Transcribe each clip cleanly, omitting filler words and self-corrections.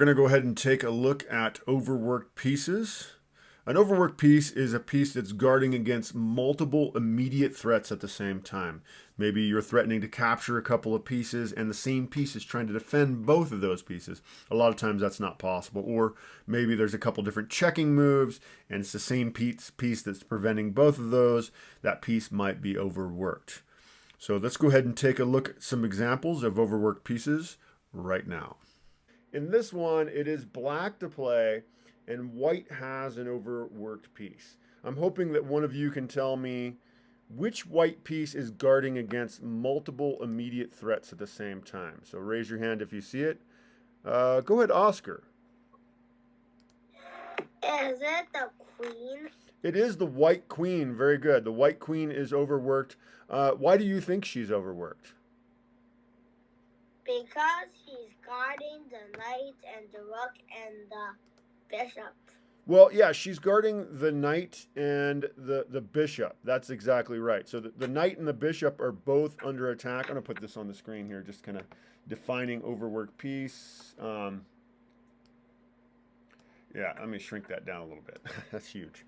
We're going to go ahead and take a look at overworked pieces. An overworked piece is a piece that's guarding against multiple immediate threats at the same time. Maybe you're threatening to capture a couple of pieces and the same piece is trying to defend both of those pieces. A lot of times that's not possible. Or maybe there's a couple different checking moves and it's the same piece that's preventing both of those. That piece might be overworked. So let's go ahead and take a look at some examples of overworked pieces right now. In this one, it is black to play, and white has an overworked piece. I'm hoping that one of you can tell me which white piece is guarding against multiple immediate threats at the same time. So raise your hand if you see it. Go ahead, Oscar. Is it the queen? It is the white queen. Very good. The white queen is overworked. Why do you think she's overworked? Because he's guarding the knight and the rook and the bishop. Well, yeah, she's guarding the knight and the bishop. That's exactly right. So the knight and the bishop are both under attack. I'm going to put this on the screen here, just kind of defining overworked piece. Yeah, let me shrink that down a little bit. That's huge.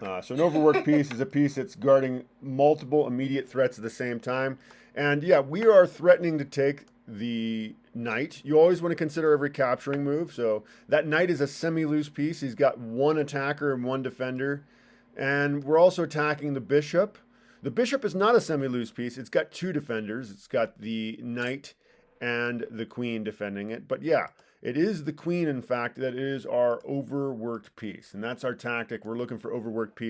So an overworked piece is a piece that's guarding multiple immediate threats at the same time. And yeah, we are threatening to take the knight. You always want to consider every capturing move. So that knight is a semi-loose piece. He's got one attacker and one defender. And we're also attacking the bishop. The bishop is not a semi-loose piece. It's got two defenders. It's got the knight and the queen defending it. But yeah, it is the queen, in fact, that is our overworked piece. And that's our tactic. We're looking for overworked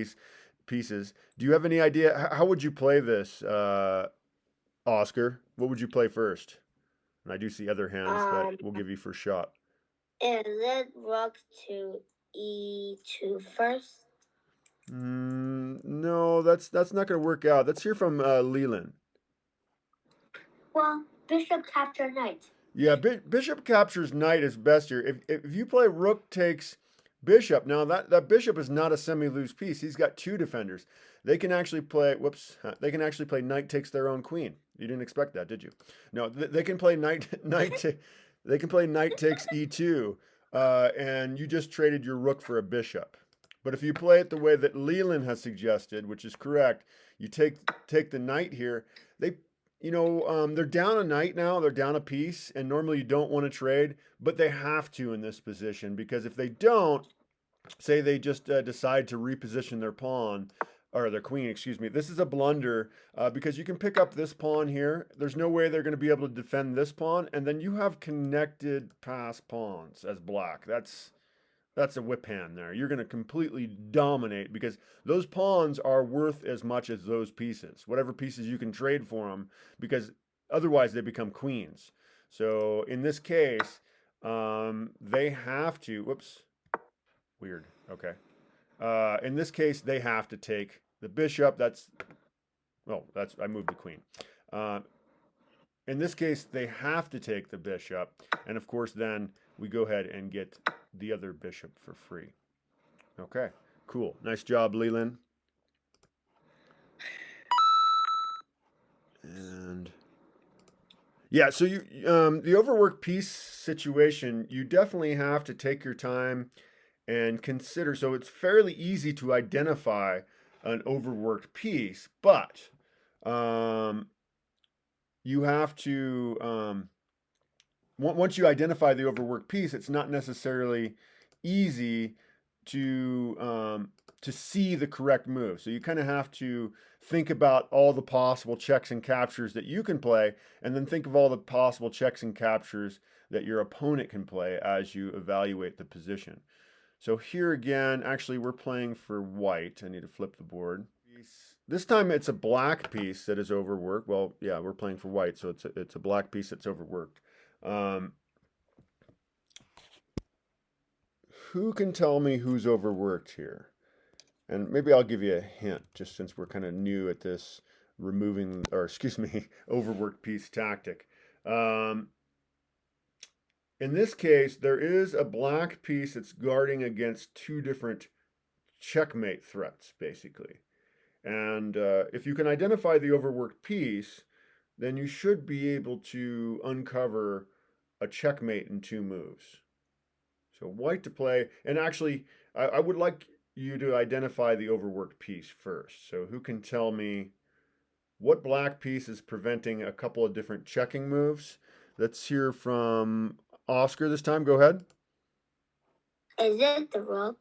pieces. Do you have any idea? How would you play this, Oscar? What would you play first? And I do see other hands that we'll give you first shot. Is it rook to e2 first? No, that's not going to work out. Let's hear from Leland. Well, bishop capture knight. Yeah, bishop captures knight is best here. If you play rook takes bishop, now that bishop is not a semi-loose piece. He's got two defenders. They can actually play, they can actually play knight takes their own queen. You didn't expect that, did you? No, they can play they can play knight takes e2, and you just traded your rook for a bishop. But if you play it the way that Leland has suggested, which is correct, you take the knight here. They they're down a knight now. They're down a piece, and normally you don't want to trade, but they have to in this position because if they don't, say they just decide to reposition their pawn or their queen, excuse me, this is a blunder because you can pick up this pawn here. There's no way they're going to be able to defend this pawn, and then you have connected pass pawns as black. That's a whip hand there. You're going to completely dominate because those pawns are worth as much as those pieces, whatever pieces you can trade for them, because otherwise they become queens. So in this case, they have to, whoops, weird, okay. In this case, they have to take the bishop. I moved the queen. In this case, they have to take the bishop. And of course, then we go ahead and get the other bishop for free. Okay, cool. Nice job, Leland. And yeah, so the overworked piece situation, you definitely have to take your time and consider. So it's fairly easy to identify an overworked piece, but you have to once you identify the overworked piece, it's not necessarily easy to see the correct move. So you kind of have to think about all the possible checks and captures that you can play, and then think of all the possible checks and captures that your opponent can play as you evaluate the position. So here again, actually we're playing for white. I need to flip the board. This time it's a black piece that is overworked. Well, yeah, we're playing for white, so it's a black piece that's overworked. Who can tell me who's overworked here? And maybe I'll give you a hint, just since we're kind of new at this overworked piece tactic. In this case, there is a black piece that's guarding against two different checkmate threats, basically. And if you can identify the overworked piece, then you should be able to uncover a checkmate in 2 moves. So white to play, and actually, I would like you to identify the overworked piece first. So who can tell me what black piece is preventing a couple of different checking moves? Let's hear from Oscar this time. Go ahead. Is it the rook?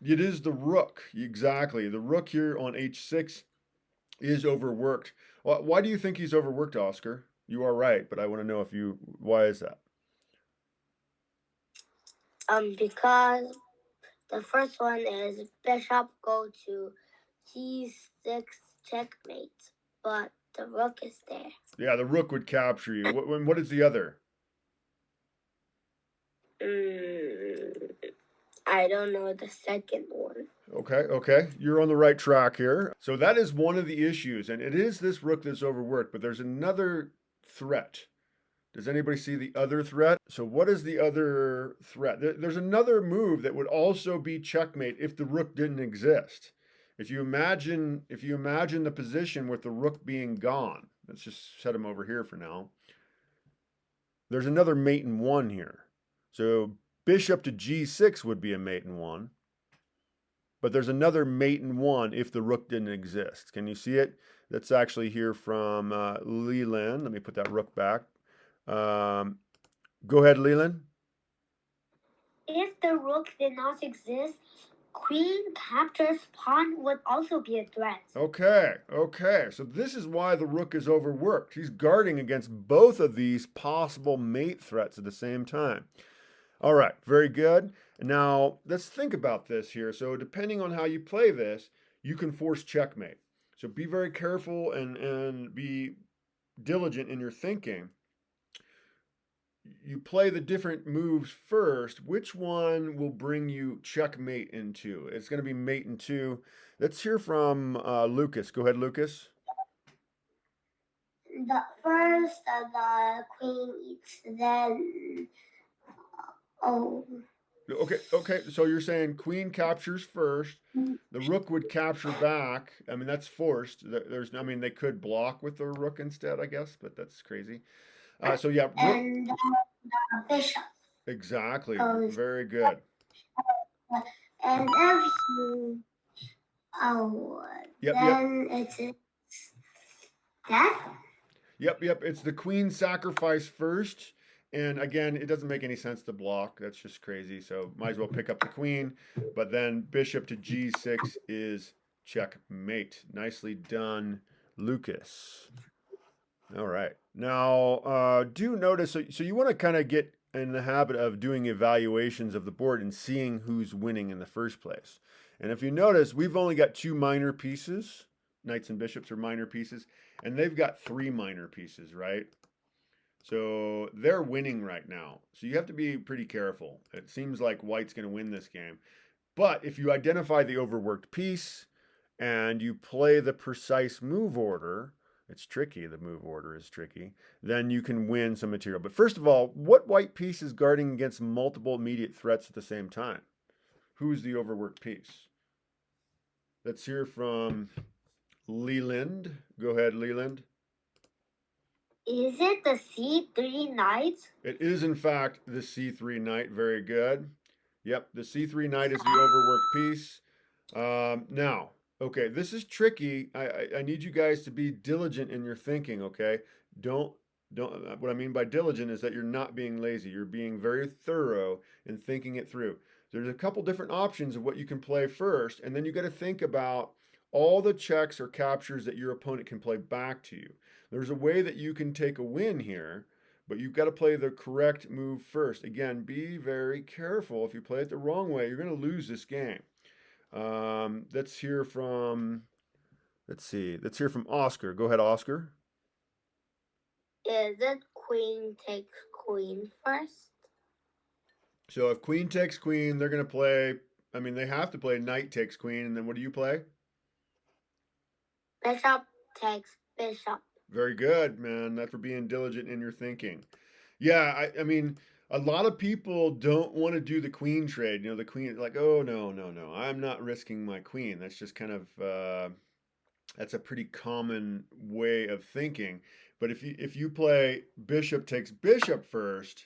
It is the rook. Exactly. The rook here on h6 is overworked. Why do you think he's overworked, Oscar? You are right, but I want to know why is that? Because the first one is bishop go to g6 checkmate, but the rook is there. Yeah, the rook would capture you. What is the other? I don't know the second one. Okay. You're on the right track here. So that is one of the issues, and it is this rook that's overworked, but there's another threat. Does anybody see the other threat? So what is the other threat? There's another move that would also be checkmate if the rook didn't exist. If you imagine the position with the rook being gone, let's just set him over here for now. There's another mate in 1 here. So bishop to g6 would be a mate in 1. But there's another mate in 1 if the rook didn't exist. Can you see it? That's actually here from Leland. Let me put that rook back. Go ahead, Leland. If the rook did not exist, queen captures pawn would also be a threat. Okay. So this is why the rook is overworked. He's guarding against both of these possible mate threats at the same time. All right, very good. Now, let's think about this here. So depending on how you play this, you can force checkmate. So be very careful and be diligent in your thinking. You play the different moves first. Which one will bring you checkmate in 2? It's going to be mate in 2. Let's hear from Lucas. Go ahead, Lucas. The first, the queen eats, then Okay. So you're saying queen captures first. The rook would capture back. I mean, that's forced. They could block with the rook instead, I guess, but that's crazy. So yeah, rook. And the bishop. Exactly. Very good. And if you, then it's that. Yep. It's the queen sacrifice first. And again, it doesn't make any sense to block. That's just crazy. So might as well pick up the queen. But then bishop to g6 is checkmate. Nicely done, Lucas. All right. Now, do notice, so you want to kind of get in the habit of doing evaluations of the board and seeing who's winning in the first place. And if you notice, we've only got 2 minor pieces. Knights and bishops are minor pieces. And they've got 3 minor pieces, right? So they're winning right now. So you have to be pretty careful. It seems like white's going to win this game. But if you identify the overworked piece and you play the precise move order, it's tricky, the move order is tricky, then you can win some material. But first of all, what white piece is guarding against multiple immediate threats at the same time? Who's the overworked piece? Let's hear from Leland. Go ahead, Leland. Is it the c3 knight? It is, in fact, the c3 knight. Very good. Yep, the c3 knight is the overworked piece. Now, okay, this is tricky. I need you guys to be diligent in your thinking, okay? Don't what I mean by diligent is that you're not being lazy. You're being very thorough in thinking it through. There's a couple different options of what you can play first, and then you got to think about all the checks or captures that your opponent can play back to you. There's a way that you can take a win here, but you've got to play the correct move first. Again, be very careful. If you play it the wrong way, you're going to lose this game. Let's hear from Oscar. Go ahead, Oscar. Is it queen takes queen first? So if queen takes queen, they're going to play, they have to play knight takes queen, and then what do you play? Bishop takes bishop. Very good, man. That's for being diligent in your thinking. Yeah, a lot of people don't want to do the queen trade. The queen, like, oh, no, I'm not risking my queen. That's just kind of, that's a pretty common way of thinking. But if you play bishop takes bishop first,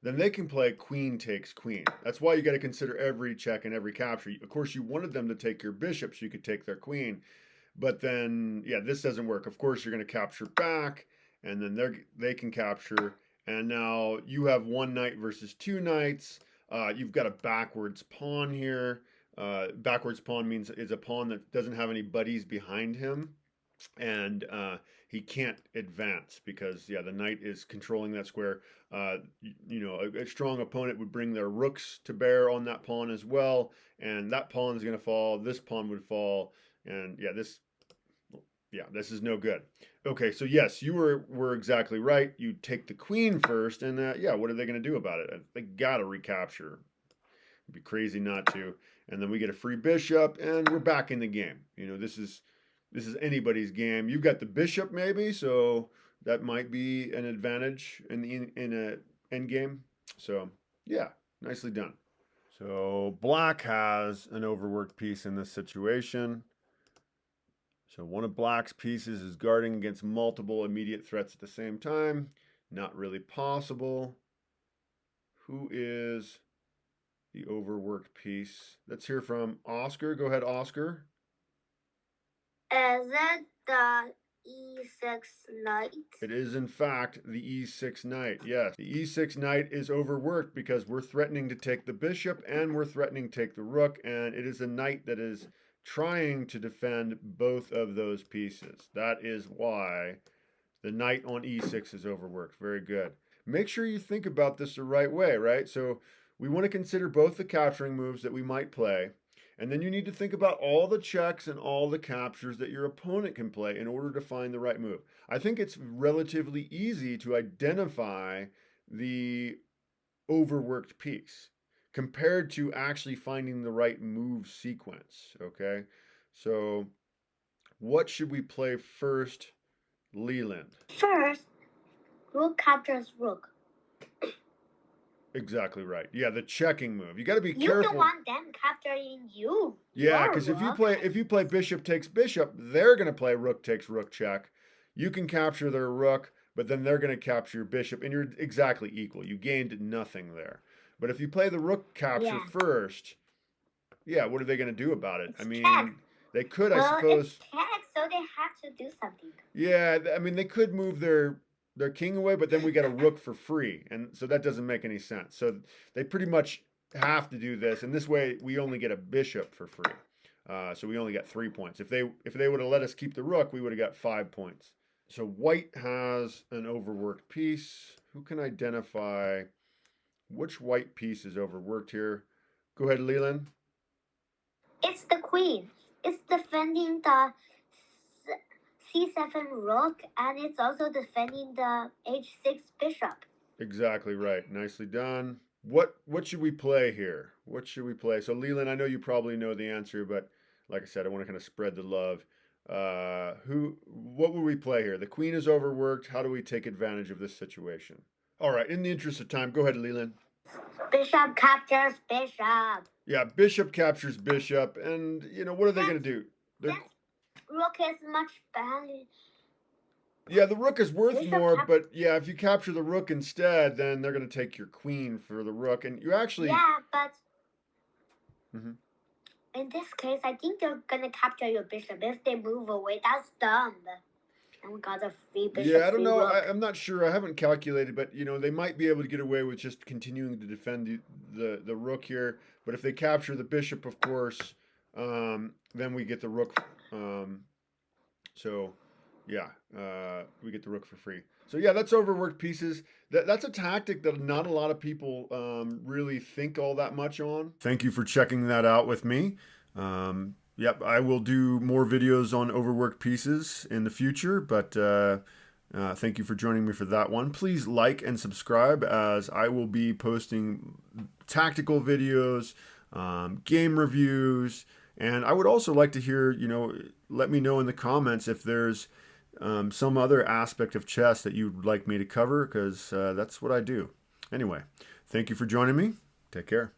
then they can play queen takes queen. That's why you got to consider every check and every capture. Of course, you wanted them to take your bishop so you could take their queen, but then yeah, this doesn't work. Of course, you're going to capture back, and then they can capture, and now you have one knight versus two knights. You've got a backwards pawn here. Backwards pawn means is a pawn that doesn't have any buddies behind him, and he can't advance because yeah, the knight is controlling that square. A strong opponent would bring their rooks to bear on that pawn as well, and that pawn is going to fall. This pawn would fall, and this is no good. Okay, so yes, you were exactly right. You take the queen first, and what are they going to do about it? They got to recapture. It'd be crazy not to. And then we get a free bishop, and we're back in the game. This is anybody's game. You've got the bishop maybe, so that might be an advantage in a end game. So yeah, nicely done. So black has an overworked piece in this situation. So one of black's pieces is guarding against multiple immediate threats at the same time. Not really possible. Who is the overworked piece? Let's hear from Oscar. Go ahead, Oscar. Is it the E6 knight? It is, in fact, the E6 knight. Yes, the E6 knight is overworked because we're threatening to take the bishop and we're threatening to take the rook, and it is a knight that is trying to defend both of those pieces. That is why the knight on E6 is overworked. Very good. Make sure you think about this the right way, right? So we want to consider both the capturing moves that we might play, and then you need to think about all the checks and all the captures that your opponent can play in order to find the right move. I think it's relatively easy to identify the overworked piece compared to actually finding the right move sequence, okay? So what should we play first, Leland? First, rook captures rook. Exactly right. Yeah, the checking move. You got to be You careful. don't want them capturing you. Yeah, because if you play bishop takes bishop, they're going to play rook takes rook check. You can capture their rook, but then they're going to capture your bishop, and you're exactly equal. You gained nothing there. But if you play the rook capture first, what are they going to do about it? It's check. They could, I suppose. It's check, so they have to do something. Yeah, they could move their king away, but then we got a rook for free, and so that doesn't make any sense. So they pretty much have to do this, and this way we only get a bishop for free. So we only got 3 points. If they would have let us keep the rook, we would have got 5 points. So white has an overworked piece. Who can identify which white piece is overworked here? Go ahead, Leland. It's the queen. It's defending the C7 rook, and it's also defending the H6 bishop. Exactly right. Nicely done. What should we play here? What should we play? So Leland, I know you probably know the answer, but like I said, I want to kind of spread the love. What would we play here? The queen is overworked. How do we take advantage of this situation? All right, in the interest of time, go ahead, Leland. Bishop captures bishop. Yeah, bishop captures bishop, and what are they going to do? Rook is much better. Yeah, the rook is worth more, but yeah, if you capture the rook instead, then they're going to take your queen for the rook, and you actually... Yeah, but in this case, I think they're going to capture your bishop. If they move away, that's dumb. And we got a free bishop. Yeah, I don't know. I'm not sure. I haven't calculated, but they might be able to get away with just continuing to defend the rook here. But if they capture the bishop, of course, then we get the rook. We get the rook for free. So yeah, that's overworked pieces. That's a tactic that not a lot of people really think all that much on. Thank you for checking that out with me. I will do more videos on overworked pieces in the future, but thank you for joining me for that one. Please like and subscribe, as I will be posting tactical videos, game reviews, and I would also like to hear, let me know in the comments if there's some other aspect of chess that you'd like me to cover, because that's what I do. Anyway, thank you for joining me. Take care.